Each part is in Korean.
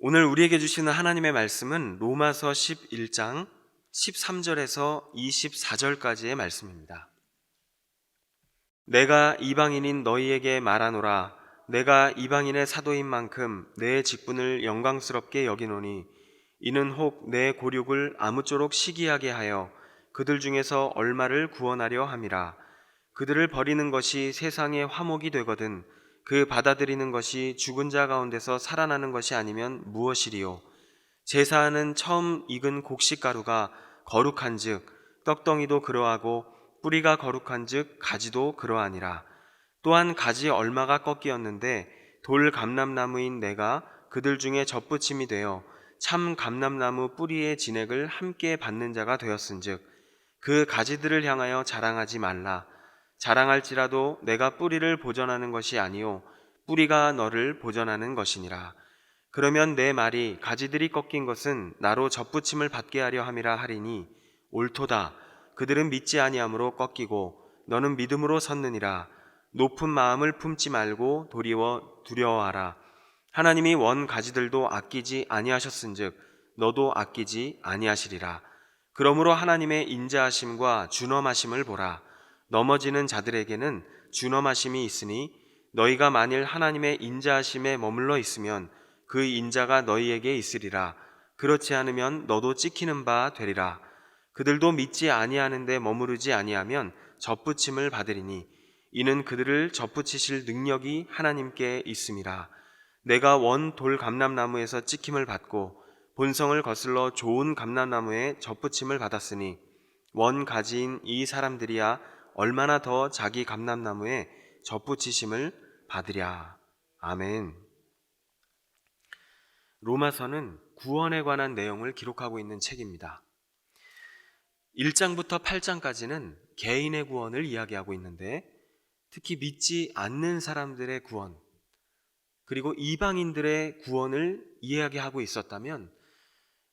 오늘 우리에게 주시는 하나님의 말씀은 로마서 11장 13절에서 24절까지의 말씀입니다. 내가 이방인인 너희에게 말하노라. 내가 이방인의 사도인 만큼 내 직분을 영광스럽게 여기노니 이는 혹 내 고륙을 아무쪼록 시기하게 하여 그들 중에서 얼마를 구원하려 함이라. 그들을 버리는 것이 세상의 화목이 되거든 그 받아들이는 것이 죽은 자 가운데서 살아나는 것이 아니면 무엇이리요. 제사하는 처음 익은 곡식가루가 거룩한즉 떡덩이도 그러하고 뿌리가 거룩한즉 가지도 그러하니라. 또한 가지 얼마가 꺾이었는데 돌 감람나무인 내가 그들 중에 젖붙임이 되어 참 감람나무 뿌리의 진액을 함께 받는 자가 되었은즉 그 가지들을 향하여 자랑하지 말라. 자랑할지라도 내가 뿌리를 보전하는 것이 아니요 뿌리가 너를 보전하는 것이니라. 그러면 내 말이 가지들이 꺾인 것은 나로 젖붙임을 받게 하려 함이라 하리니 옳도다. 그들은 믿지 아니함으로 꺾이고 너는 믿음으로 섰느니라. 높은 마음을 품지 말고 도리어 두려워하라. 하나님이 원 가지들도 아끼지 아니하셨은즉 너도 아끼지 아니하시리라. 그러므로 하나님의 인자하심과 준엄하심을 보라. 넘어지는 자들에게는 준엄하심이 있으니 너희가 만일 하나님의 인자하심에 머물러 있으면 그 인자가 너희에게 있으리라. 그렇지 않으면 너도 찍히는 바 되리라. 그들도 믿지 아니하는데 머무르지 아니하면 젖붙임을 받으리니 이는 그들을 젖붙이실 능력이 하나님께 있음이라. 내가 원 돌 감람나무에서 찍힘을 받고 본성을 거슬러 좋은 감람나무에 젖붙임을 받았으니 원 가지인 이 사람들이야 얼마나 더 자기 감람나무에 젖붙이심을 받으랴. 아멘. 로마서는 구원에 관한 내용을 기록하고 있는 책입니다. 1장부터 8장까지는 개인의 구원을 이야기하고 있는데 특히 믿지 않는 사람들의 구원 그리고 이방인들의 구원을 이야기하고 있었다면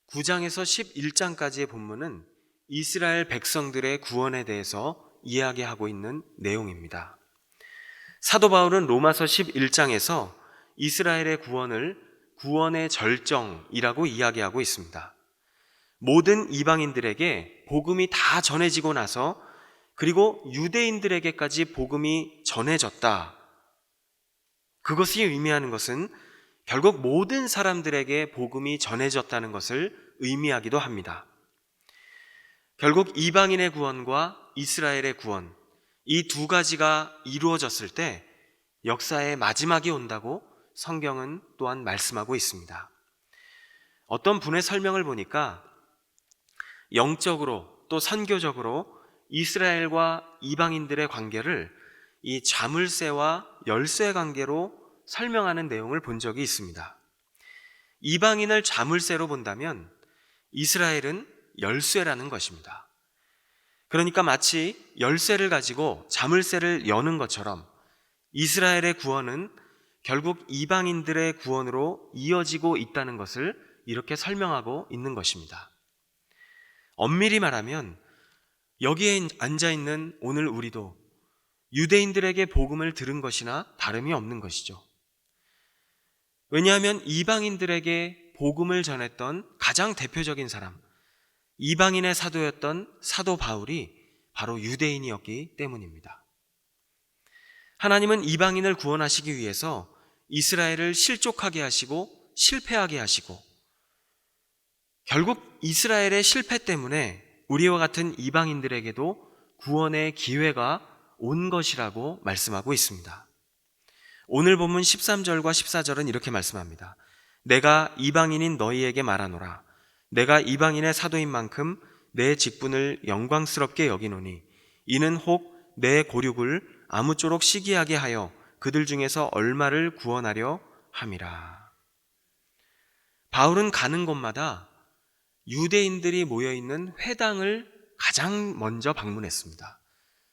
9장에서 11장까지의 본문은 이스라엘 백성들의 구원에 대해서 이야기하고 있는 내용입니다. 사도 바울은 로마서 11장에서 이스라엘의 구원을 구원의 절정이라고 이야기하고 있습니다. 모든 이방인들에게 복음이 다 전해지고 나서 그리고 유대인들에게까지 복음이 전해졌다. 그것이 의미하는 것은 결국 모든 사람들에게 복음이 전해졌다는 것을 의미하기도 합니다. 결국 이방인의 구원과 이스라엘의 구원, 이 두 가지가 이루어졌을 때 역사의 마지막이 온다고 성경은 또한 말씀하고 있습니다. 어떤 분의 설명을 보니까 영적으로 또 선교적으로 이스라엘과 이방인들의 관계를 이 자물쇠와 열쇠 관계로 설명하는 내용을 본 적이 있습니다. 이방인을 자물쇠로 본다면 이스라엘은 열쇠라는 것입니다. 그러니까 마치 열쇠를 가지고 자물쇠를 여는 것처럼 이스라엘의 구원은 결국 이방인들의 구원으로 이어지고 있다는 것을 이렇게 설명하고 있는 것입니다. 엄밀히 말하면 여기에 앉아있는 오늘 우리도 유대인들에게 복음을 들은 것이나 다름이 없는 것이죠. 왜냐하면 이방인들에게 복음을 전했던 가장 대표적인 사람, 이방인의 사도였던 사도 바울이 바로 유대인이었기 때문입니다. 하나님은 이방인을 구원하시기 위해서 이스라엘을 실족하게 하시고 실패하게 하시고 결국 이스라엘의 실패 때문에 우리와 같은 이방인들에게도 구원의 기회가 온 것이라고 말씀하고 있습니다. 오늘 본문 13절과 14절은 이렇게 말씀합니다. 내가 이방인인 너희에게 말하노라. 내가 이방인의 사도인 만큼 내 직분을 영광스럽게 여기노니 이는 혹 내 고륙을 아무쪼록 시기하게 하여 그들 중에서 얼마를 구원하려 함이라. 바울은 가는 곳마다 유대인들이 모여있는 회당을 가장 먼저 방문했습니다.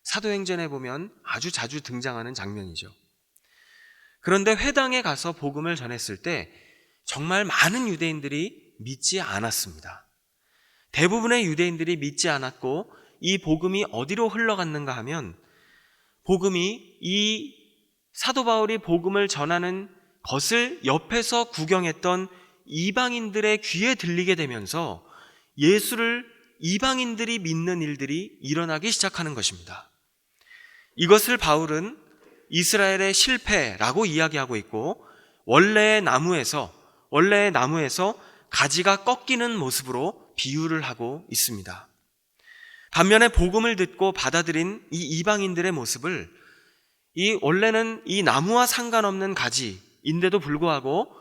사도행전에 보면 아주 자주 등장하는 장면이죠. 그런데 회당에 가서 복음을 전했을 때 정말 많은 유대인들이 믿지 않았습니다. 대부분의 유대인들이 믿지 않았고 이 복음이 어디로 흘러갔는가 하면 복음이 이 사도 바울이 복음을 전하는 것을 옆에서 구경했던 이방인들의 귀에 들리게 되면서 예수를 이방인들이 믿는 일들이 일어나기 시작하는 것입니다. 이것을 바울은 이스라엘의 실패라고 이야기하고 있고, 원래의 나무에서 가지가 꺾이는 모습으로 비유를 하고 있습니다. 반면에 복음을 듣고 받아들인 이 이방인들의 모습을 원래는 이 나무와 상관없는 가지인데도 불구하고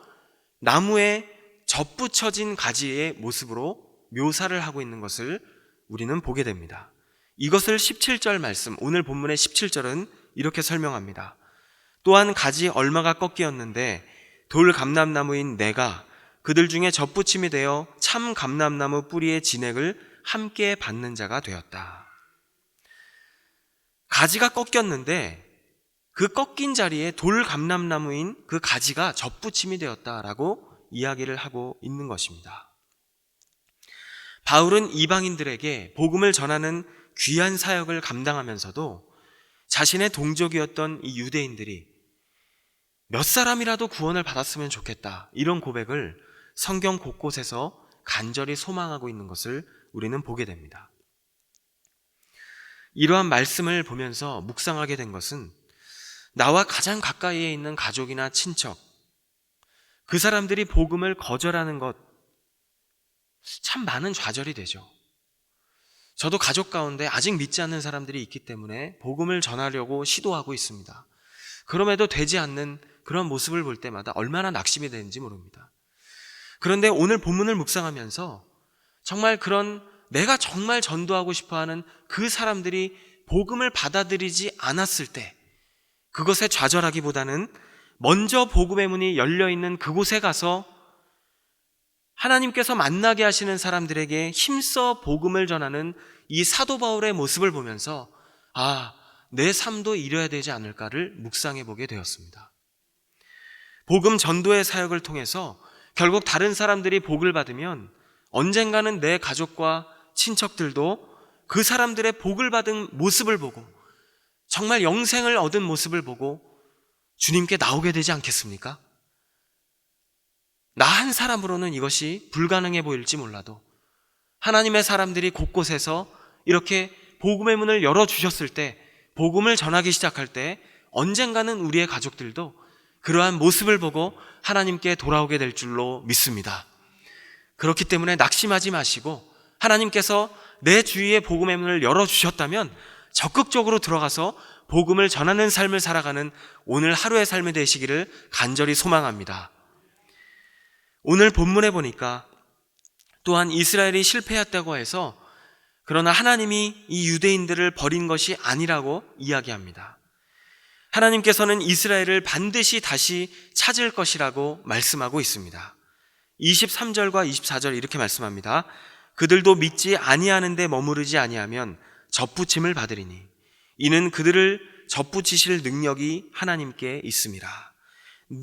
나무에 접붙여진 가지의 모습으로 묘사를 하고 있는 것을 우리는 보게 됩니다. 이것을 17절 말씀, 오늘 본문의 17절은 이렇게 설명합니다. 또한 가지 얼마가 꺾이었는데 돌 감람나무인 내가 그들 중에 접붙임이 되어 참 감람나무 뿌리의 진액을 함께 받는 자가 되었다. 가지가 꺾였는데 그 꺾인 자리에 돌 감람나무인 그 가지가 접붙임이 되었다라고 이야기를 하고 있는 것입니다. 바울은 이방인들에게 복음을 전하는 귀한 사역을 감당하면서도 자신의 동족이었던 이 유대인들이 몇 사람이라도 구원을 받았으면 좋겠다, 이런 고백을 성경 곳곳에서 간절히 소망하고 있는 것을 우리는 보게 됩니다. 이러한 말씀을 보면서 묵상하게 된 것은 나와 가장 가까이에 있는 가족이나 친척, 그 사람들이 복음을 거절하는 것, 참 많은 좌절이 되죠. 저도 가족 가운데 아직 믿지 않는 사람들이 있기 때문에 복음을 전하려고 시도하고 있습니다. 그럼에도 되지 않는 그런 모습을 볼 때마다 얼마나 낙심이 되는지 모릅니다. 그런데 오늘 본문을 묵상하면서 정말 내가 정말 전도하고 싶어하는 그 사람들이 복음을 받아들이지 않았을 때 그것에 좌절하기보다는 먼저 복음의 문이 열려있는 그곳에 가서 하나님께서 만나게 하시는 사람들에게 힘써 복음을 전하는 이 사도 바울의 모습을 보면서 내 삶도 이뤄야 되지 않을까를 묵상해 보게 되었습니다. 복음 전도의 사역을 통해서 결국 다른 사람들이 복을 받으면 언젠가는 내 가족과 친척들도 그 사람들의 복을 받은 모습을 보고 정말 영생을 얻은 모습을 보고 주님께 나오게 되지 않겠습니까? 나 한 사람으로는 이것이 불가능해 보일지 몰라도 하나님의 사람들이 곳곳에서 이렇게 복음의 문을 열어주셨을 때, 복음을 전하기 시작할 때 언젠가는 우리의 가족들도 그러한 모습을 보고 하나님께 돌아오게 될 줄로 믿습니다. 그렇기 때문에 낙심하지 마시고 하나님께서 내 주위에 복음의 문을 열어주셨다면 적극적으로 들어가서 복음을 전하는 삶을 살아가는 오늘 하루의 삶이 되시기를 간절히 소망합니다. 오늘 본문에 보니까 또한 이스라엘이 실패했다고 해서 그러나 하나님이 이 유대인들을 버린 것이 아니라고 이야기합니다. 하나님께서는 이스라엘을 반드시 다시 찾을 것이라고 말씀하고 있습니다. 23절과 24절 이렇게 말씀합니다. 그들도 믿지 아니하는데 머무르지 아니하면 접붙임을 받으리니 이는 그들을 접붙이실 능력이 하나님께 있음이라.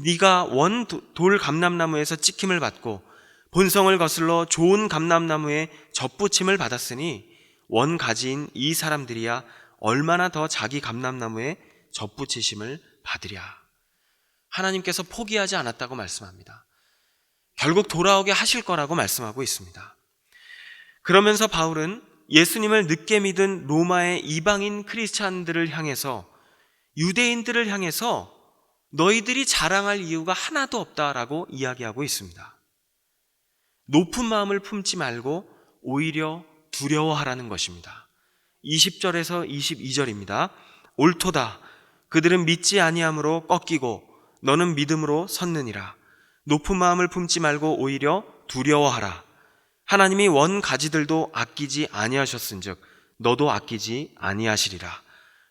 네가 원 돌 감람나무에서 찍힘을 받고 본성을 거슬러 좋은 감람나무에 접붙임을 받았으니 원 가지인 이 사람들이야 얼마나 더 자기 감람나무에 접붙이심을 받으랴. 하나님께서 포기하지 않았다고 말씀합니다. 결국 돌아오게 하실 거라고 말씀하고 있습니다. 그러면서 바울은 예수님을 늦게 믿은 로마의 이방인 크리스찬들을 향해서, 유대인들을 향해서 너희들이 자랑할 이유가 하나도 없다라고 이야기하고 있습니다. 높은 마음을 품지 말고 오히려 두려워하라는 것입니다. 20절에서 22절입니다. 옳도다. 그들은 믿지 아니함으로 꺾이고 너는 믿음으로 섰느니라. 높은 마음을 품지 말고 오히려 두려워하라. 하나님이 원 가지들도 아끼지 아니하셨은즉 너도 아끼지 아니하시리라.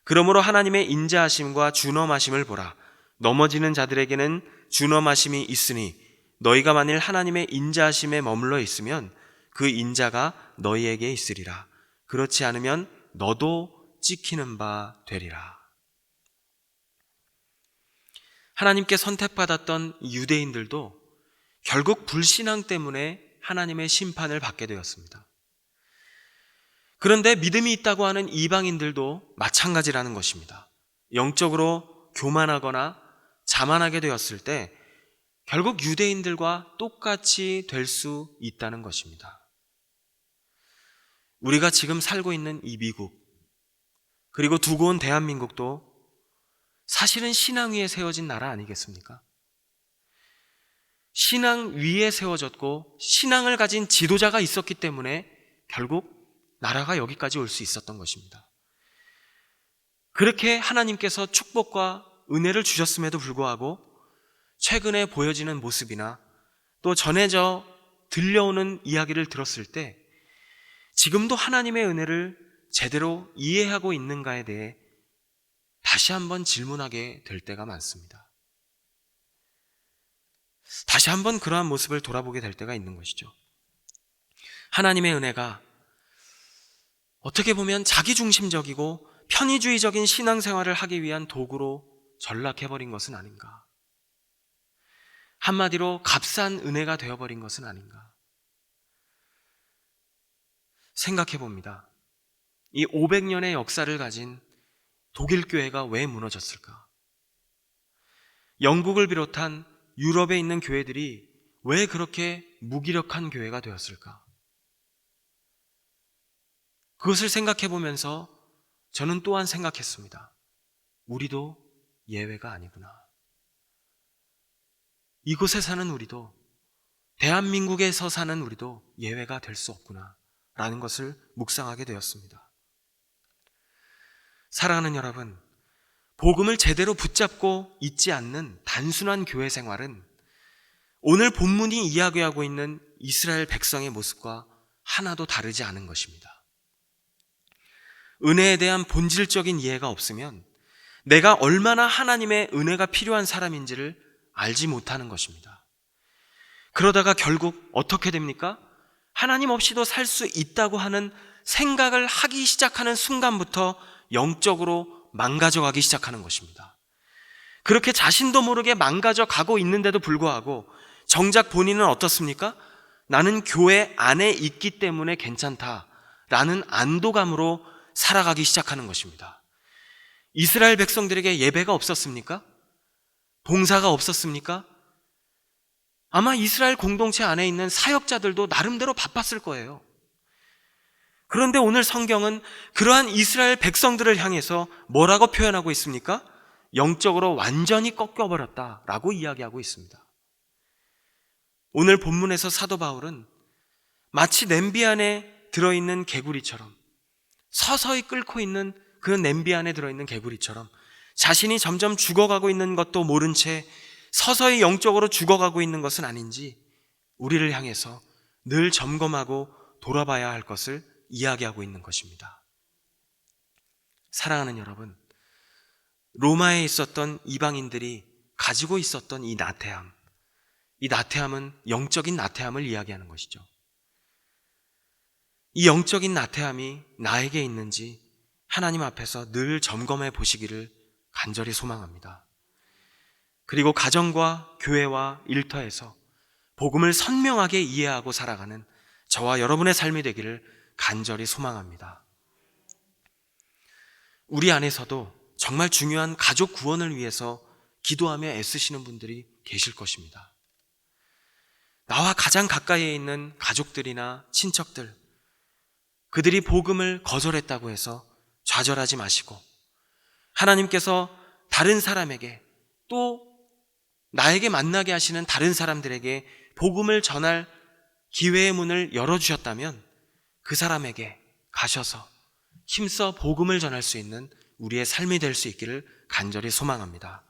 그러므로 하나님의 인자하심과 준엄하심을 보라. 넘어지는 자들에게는 준엄하심이 있으니 너희가 만일 하나님의 인자하심에 머물러 있으면 그 인자가 너희에게 있으리라. 그렇지 않으면 너도 찍히는 바 되리라. 하나님께 선택받았던 유대인들도 결국 불신앙 때문에 하나님의 심판을 받게 되었습니다. 그런데 믿음이 있다고 하는 이방인들도 마찬가지라는 것입니다. 영적으로 교만하거나 자만하게 되었을 때 결국 유대인들과 똑같이 될 수 있다는 것입니다. 우리가 지금 살고 있는 이 미국, 그리고 두고 온 대한민국도 사실은 신앙 위에 세워진 나라 아니겠습니까? 신앙 위에 세워졌고 신앙을 가진 지도자가 있었기 때문에 결국 나라가 여기까지 올 수 있었던 것입니다. 그렇게 하나님께서 축복과 은혜를 주셨음에도 불구하고 최근에 보여지는 모습이나 또 전해져 들려오는 이야기를 들었을 때 지금도 하나님의 은혜를 제대로 이해하고 있는가에 대해 다시 한번 질문하게 될 때가 많습니다. 다시 한번 그러한 모습을 돌아보게 될 때가 있는 것이죠. 하나님의 은혜가 어떻게 보면 자기중심적이고 편의주의적인 신앙생활을 하기 위한 도구로 전락해버린 것은 아닌가. 한마디로 값싼 은혜가 되어버린 것은 아닌가. 생각해 봅니다. 이 500년의 역사를 가진 독일 교회가 왜 무너졌을까? 영국을 비롯한 유럽에 있는 교회들이 왜 그렇게 무기력한 교회가 되었을까? 그것을 생각해 보면서 저는 또한 생각했습니다. 우리도 예외가 아니구나. 이곳에 사는 우리도, 대한민국에서 사는 우리도 예외가 될 수 없구나 라는 것을 묵상하게 되었습니다. 사랑하는 여러분, 복음을 제대로 붙잡고 있지 않는 단순한 교회 생활은 오늘 본문이 이야기하고 있는 이스라엘 백성의 모습과 하나도 다르지 않은 것입니다. 은혜에 대한 본질적인 이해가 없으면 내가 얼마나 하나님의 은혜가 필요한 사람인지를 알지 못하는 것입니다. 그러다가 결국 어떻게 됩니까? 하나님 없이도 살 수 있다고 하는 생각을 하기 시작하는 순간부터 영적으로 망가져가기 시작하는 것입니다. 그렇게 자신도 모르게 망가져가고 있는데도 불구하고 정작 본인은 어떻습니까? 나는 교회 안에 있기 때문에 괜찮다라는 안도감으로 살아가기 시작하는 것입니다. 이스라엘 백성들에게 예배가 없었습니까? 봉사가 없었습니까? 아마 이스라엘 공동체 안에 있는 사역자들도 나름대로 바빴을 거예요. 그런데 오늘 성경은 그러한 이스라엘 백성들을 향해서 뭐라고 표현하고 있습니까? 영적으로 완전히 꺾여버렸다라고 이야기하고 있습니다. 오늘 본문에서 사도 바울은 마치 냄비 안에 들어있는 개구리처럼, 서서히 끓고 있는 그 냄비 안에 들어있는 개구리처럼 자신이 점점 죽어가고 있는 것도 모른 채 서서히 영적으로 죽어가고 있는 것은 아닌지 우리를 향해서 늘 점검하고 돌아봐야 할 것을 이야기하고 있는 것입니다. 사랑하는 여러분, 로마에 있었던 이방인들이 가지고 있었던 이 나태함은 영적인 나태함을 이야기하는 것이죠. 이 영적인 나태함이 나에게 있는지 하나님 앞에서 늘 점검해 보시기를 간절히 소망합니다. 그리고 가정과 교회와 일터에서 복음을 선명하게 이해하고 살아가는 저와 여러분의 삶이 되기를 간절히 소망합니다. 우리 안에서도 정말 중요한 가족 구원을 위해서 기도하며 애쓰시는 분들이 계실 것입니다. 나와 가장 가까이에 있는 가족들이나 친척들, 그들이 복음을 거절했다고 해서 좌절하지 마시고 하나님께서 다른 사람에게 또 나에게 만나게 하시는 다른 사람들에게 복음을 전할 기회의 문을 열어주셨다면 그 사람에게 가셔서 힘써 복음을 전할 수 있는 우리의 삶이 될 수 있기를 간절히 소망합니다.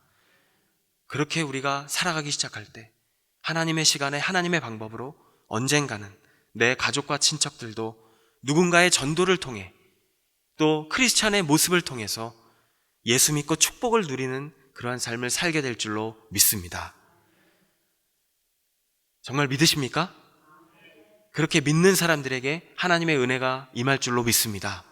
그렇게 우리가 살아가기 시작할 때 하나님의 시간에 하나님의 방법으로 언젠가는 내 가족과 친척들도 누군가의 전도를 통해 또 크리스찬의 모습을 통해서 예수 믿고 축복을 누리는 그러한 삶을 살게 될 줄로 믿습니다. 정말 믿으십니까? 그렇게 믿는 사람들에게 하나님의 은혜가 임할 줄로 믿습니다.